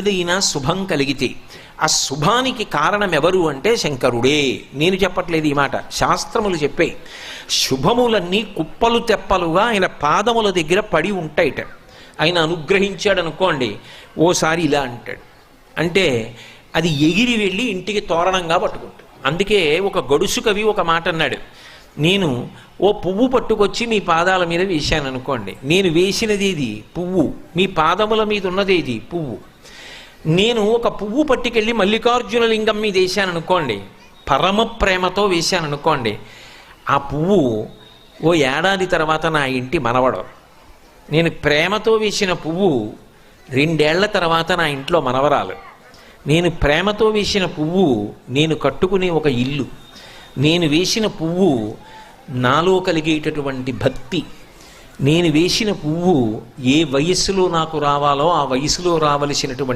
ఏదైనా శుభం కలిగితే ఆ శుభానికి కారణం ఎవరు అంటే శంకరుడే. నేను చెప్పట్లేదు ఈ మాట, శాస్త్రములు చెప్పే. శుభములన్నీ కుప్పలు తెప్పలుగా ఆయన పాదముల దగ్గర పడి ఉంటాయిట. ఆయన అనుగ్రహించాడు అనుకోండి, ఓసారి ఇలా అంటాడు, అంటే అది ఎగిరి వెళ్ళి ఇంటికి తోరణంగా పట్టుకుంటాడు. అందుకే ఒక గడుసు కవి ఒక మాట అన్నాడు, నేను ఓ పువ్వు పట్టుకొచ్చి మీ పాదాల మీద వేశాను అనుకోండి, నేను వేసినది ఇది పువ్వు, మీ పాదముల మీద ఉన్నది ఇది పువ్వు. నేను ఒక పువ్వు పట్టుకెళ్ళి మల్లికార్జున లింగం మీద వేశాను అనుకోండి, పరమ ప్రేమతో వేశాను అనుకోండి, ఆ పువ్వు ఓ ఏడాది తర్వాత నా ఇంటి మనవడు. నేను ప్రేమతో వేసిన పువ్వు 2 ఏళ్ల తర్వాత నా ఇంట్లో మనవరాలు. నేను ప్రేమతో వేసిన పువ్వు నేను కట్టుకునే ఒక ఇల్లు. నేను వేసిన పువ్వు నాలో కలిగేటటువంటి భక్తి. నేను వేసిన పువ్వు ఏ వయస్సులో నాకు రావాలో ఆ వయసులో రావలసినటువంటి